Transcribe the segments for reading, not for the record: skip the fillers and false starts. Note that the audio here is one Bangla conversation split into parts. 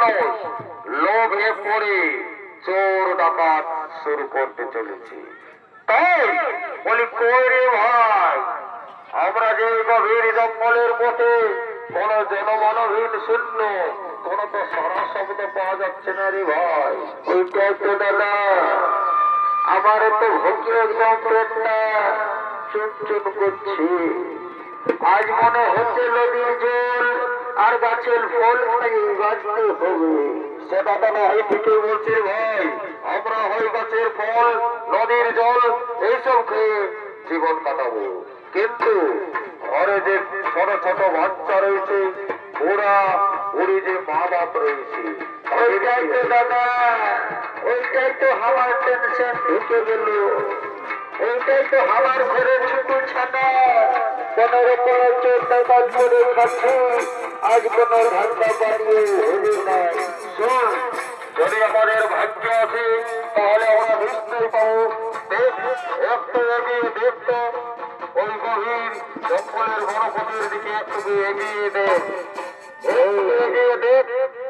মানুষ লোভে পড়ে চোর ডাকাত শুরু করতে চলেছে। তাই বলি কই রে ভাই, আমরা যে গভীর জঙ্গলের পথে কোন জনমানবহীন শূন্য কোন তো সারা শব্দ পাওয়া যাচ্ছে না রে ভাই। ওইটা তো দাদা আমার তো ভুকে একদম পেটটা চুনচুন করছে। আজ মনে হচ্ছে নদীর জল আর গাছের ফল খেয়ে বাঁচতে হবে। সেটা তো নয়, ঠিকই বলছি ভাই, আমরা হয় গাছের ফল নদীর জল এইসব খেয়ে জীবন কাটাবো, কিন্তু ঘরে যে ছোট ছোট বাচ্চা রয়েছে, বুড়া বুড়ি যে মা বাপ রয়েছে, ওইটাই তো দাদা, ওইটাই তো আমার টেনশন ঢুকে গেল। ওইটাই তো আমার ঘরে ছোট ছানা কোন রকম চোর ডাকাত করে খাচ্ছি, আজ কোন ধান্দা বাড়িয়ে হলো না। শোন, যদি আমাদের ভাগ্য আছে তাহলে আমরা নিশ্চয় পাবো। একটু এগিয়ে দেখতো, ওই গভীর জঙ্গলের বনপথের দিকে একটু এগিয়ে দেখ, এগিয়ে দেখ,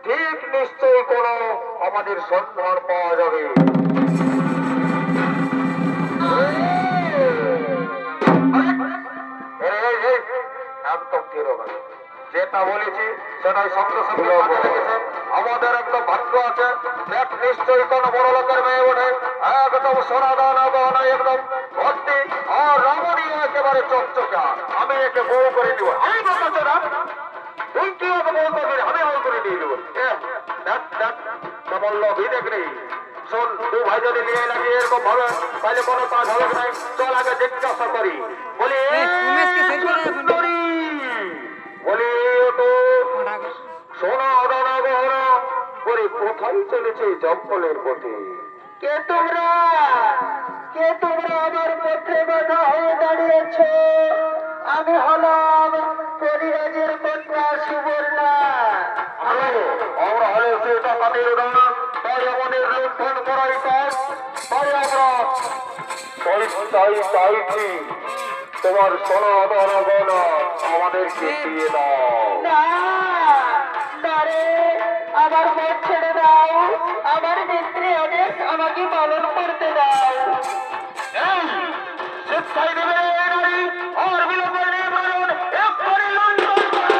ঠিক নিশ্চয়ই কোন আমাদের সন্ধান পাওয়া যাবে। যেটা বলেছি সেটাই সঙ্গে সঙ্গে কাজে লেগেছে। আমাদের একটা ভাগ্য আছে, দেখ নিশ্চয়ই কোন বড় লোকের মেয়ে ওঠে, একদম সোনা দানা গহনা একদম ভর্তি, আর রমণী একেবারে চকচকা। আমি একে বউ করে নিব। আমি বলতে না, তুই কি ওকে বউ করবি? আমি বউ করে নিয়ে নেব। কেমন লোভী দেখলি। শোন, তুই ভাই যদি নিয়ে লাগিয়ে এরকম ভাবে তাহলে কোনো কাজ হবে নাই। চল আগে জিজ্ঞাসা করি। বলি বলি তো সোনা দানা গহনা করে কোথায় চলেছে জঙ্গলের পথে? কে তোমরা? কে তোমরা আমার পথে বাধা হয়ে দাঁড়িয়েছ? আমি হলাম করিরাজের কন্যা সুবর্ণা। আমরা হলে সেটা কাটিয়ে দাও, তাই আমাদের লুণ্ঠন করাই কাজ। তাই আমরা চাইছি তোমার সোনা দানা গহনা আমাদেরকে দিয়ে দাও। আমার পথ ছেড়ে দাও, আমার নেত্রী আদেশ আমাকে পালন করতে দাও। শিক্ষাই দেবে নারী, আর বিলম্ব নেই মরণ, এক্ষুনি লুণ্ঠন করো।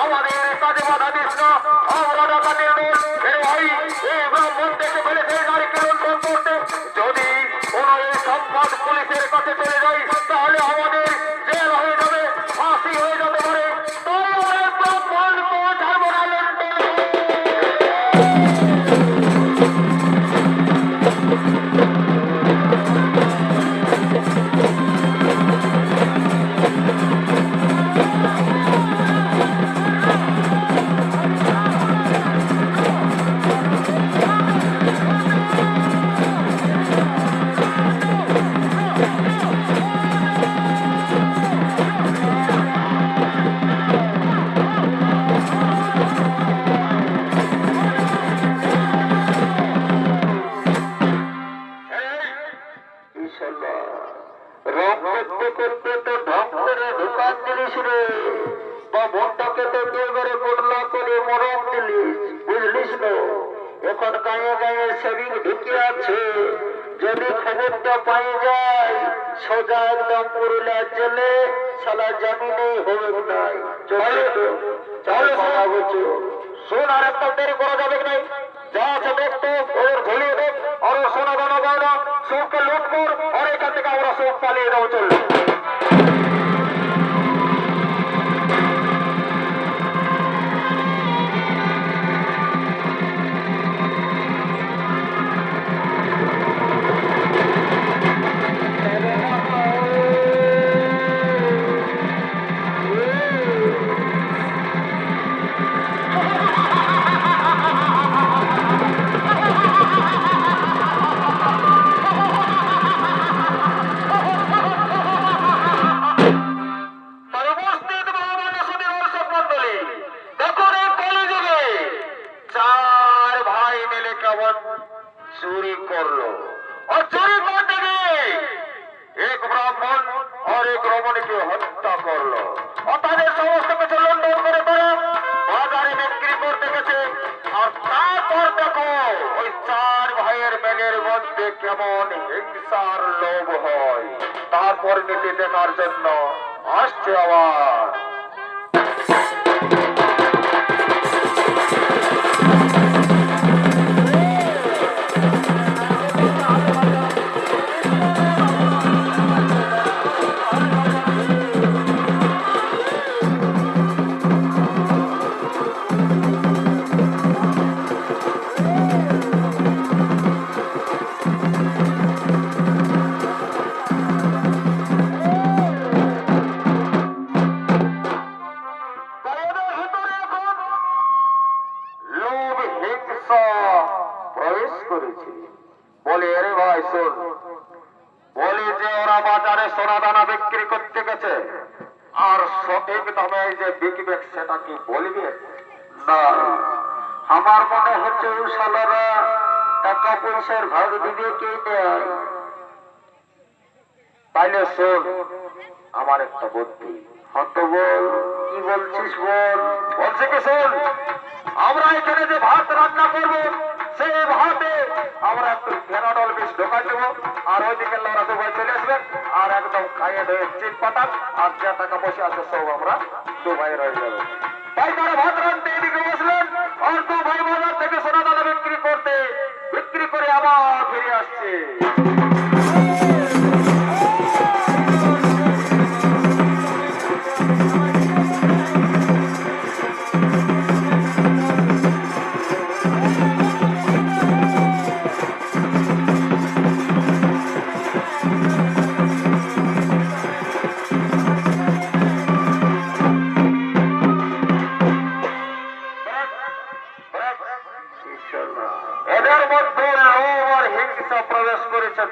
আমাদের কাজে বাধা দিস না, আমরা ডাকাতের দল। ভাই, এই ব্রাহ্মণ দেখে ফেলেছে নারীকে লুণ্ঠন করতে। যদি কোন এই সংবাদ পুলিশের কাছে চলে যায় তাহলে আমাদের জেল হয়ে যাবে, ফাঁসি হয়ে যেতে পারে। তাই আমরা ব্রাহ্মণকে ছাড়বো না লুণ্ঠন। এখন গায়ে গায়ে সেবিং ঢুকে আছে, যদি খবরটা পাই যায় সোজা একদম পুরুলিয়া জেলে সালা জামিনেই হবে নাই। চলো শোন, আর একটা দেরি করা যাবে নাই। যা আছে দেখতো ওদের ঝুলিয়ে দেব আর সোনা দানা গয়না সবকে লুট কর আর এখান থেকে আমরা সব পালিয়ে যাবো চলবে चोरी कर लो और चोरी करते गए एक ब्राह्मण और एक रमण की हत्या कर लो और ताদের সমস্ত কিছু লন্ডন করে তারা বাজারে বিক্রি করতে গেছে আর তারপর দেখো ওই চার ভাইয়ের মেলের মধ্যে কেমন হিংসার লোভ হয় তারপর নীতি দেখার জন্য আসছে আবার সোনা দানা বিক্রি করতে গেছে আর সঠিক দামে যে বিকবে সেটা কি বলবে না আমার মনে হচ্ছে শালারা টাকা পয়সার ভাগ দিবে কে দেয় তাইলে শোন আমার একটা বুদ্ধি হত বল কি বলছিস বল বলছে কি শোন আমরা এখানে যে ভাত রান্না করব সেই ভাতে আমরা একটু ফেনাডল বিষ ঢোকা দেবো আর ওইদিকে লড়া দুবাই চলে আসবে আর একদম খাইয়ে ধরে চিট পাটাক আর যা টাকা পয়সা আছে সব আমরা দুবাই রয়ে যাবে তাই তারা ভাত রাঁধতে এদিকে বসলেন আর দুবাই বাজার থেকে সোনা দানা বিক্রি করে আবার ফিরে আসছে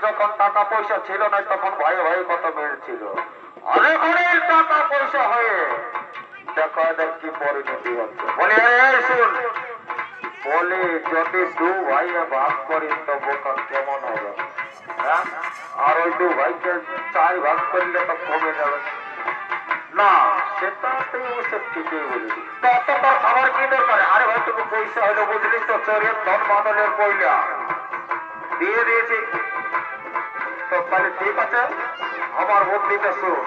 যখন টাকা পয়সা ছিল না তখন ভাই ভাই কত মেল ছিল অনেক অনেক টাকা পয়সা হয়ে দেখো এদের কি পরিণতি হচ্ছে বলে শুন বলে যদি দু ভাই ভাগ করি তো বোকার কেমন হবে আর ওই দু ভাইকে চার ভাগ করলে তো কমে যাবে না সেটা তুই ওসব ঠিকই বলেছি তো অত তোর খাবার কি দরকার আরে ভাই তুমি পয়সা হলো বুঝলি তো চোরের ধন মাদলের পয়লা দিয়ে দিয়েছি তো তাহলে ঠিক আছে আমার বুদ্ধিটা শোন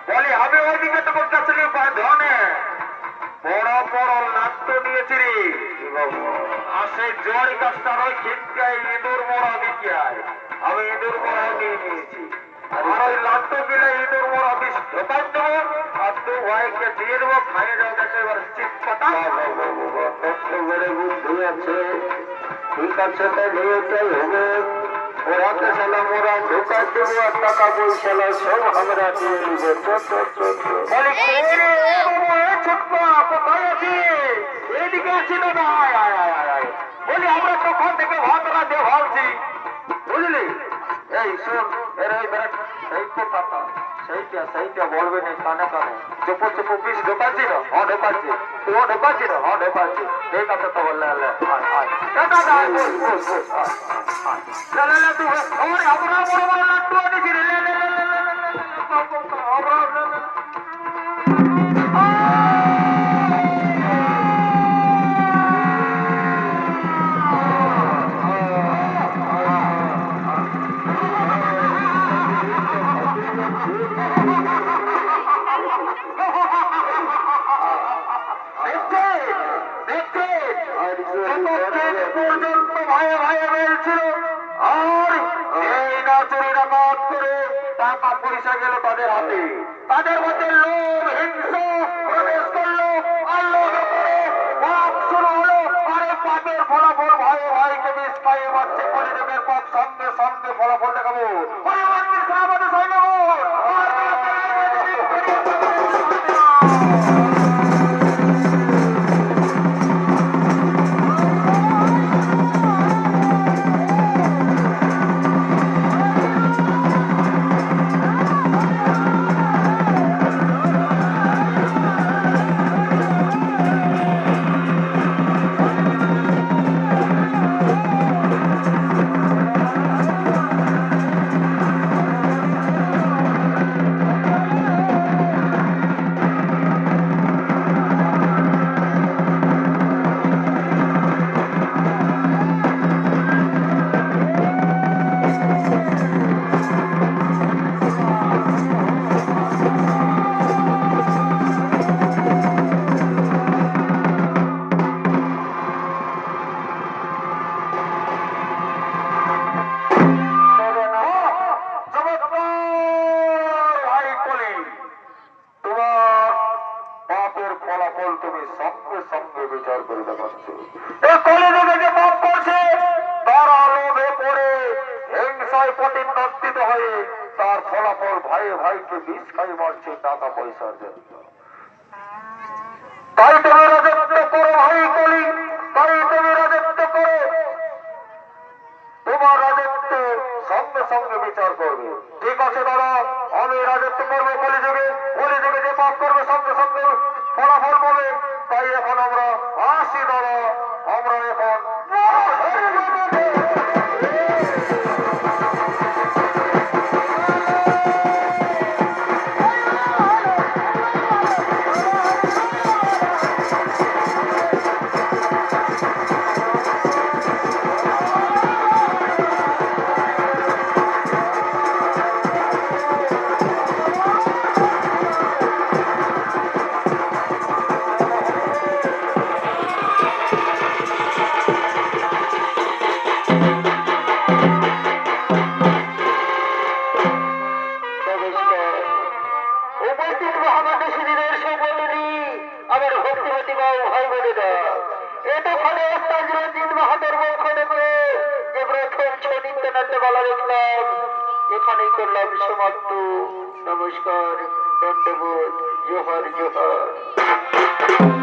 বলি আমি ওইদিকে তো বলতেছিলি ধনে বড় বড় নাট্য নিয়েছি রে আর সেই জোয়ারি গাছটার ওই খিটকায় ইঁদুর মোড়া দিকে আমি ইঁদুর মোড়া নিয়ে নিয়েছি আর ওই লাট্টু গিলে ইঁদুর মোড়া বিষ ঢোকাই দেবো আর দু ভাইকে দিয়ে দেবো খাইয়ে যাও দেখে এবার চিট পাটা বুদ্ধি আছে ঠিক আছে তাহলে এটাই হবে ওরাকে সালাম ওরা ঢোকা দেবো আর টাকা পয়সা সব আমরা দিয়ে নিব কোথায় আছি এইদিকে আছি না বলি আমরা তখন থেকে ভাতরা দিয়ে ভাবছি বুঝলি এই শোন এর এই কথাটা সেইটা বলবে না কানে কানে চুপ চুপ বিষ ঢোকাচ্ছি না হ্যাঁ ঢোকাচ্ছি তুইও ঢোকাচ্ছি না হ্যাঁ ঢোকাচ্ছি ঠিক আছে তো বললে আমরা বড় বড় লাট্টু আনেছি রে পর্যন্ত ভাইয়ে ভাইয়ে বলছিল, আর এই না চুরি ডাকাত করে টাকা পয়সা গেল তাদের হাতে, তাদের মধ্যে লোভ হিংসা প্রবেশ করলো, আর লোভে পড়ে পাপ শুরু হলো। আরে পাপের ফলাফল ভাইয়ে ভাইকে বিষ খাইয়ে মারছে, কলিযুগের পাপ সঙ্গে সঙ্গে ফলাফল দেখাবো। আমাদের সৈন্যগণ, তার ফলাফল ভাইয়ে ভাইকে বিষ খাই মারছে টাকা পয়সার জন্য। তাই তুমি রাজত্ব করো ভাই কলি, তাই তুমি রাজত্ব করো, তোমার রাজত্ব সঙ্গে সঙ্গে বিচার করবে। ঠিক আছে দাদা, আমি রাজত্ব করবো কলিযুগে, কলিযুগে যে পাপ করবে সঙ্গে সঙ্গে ফলাফল পাবে। তাই এখন আমরা আসি দাদা, আমরা এখন এখানেই করলাম সমাপ্ত। নমস্কার, দণ্ডবোধ, জোহার জোহার।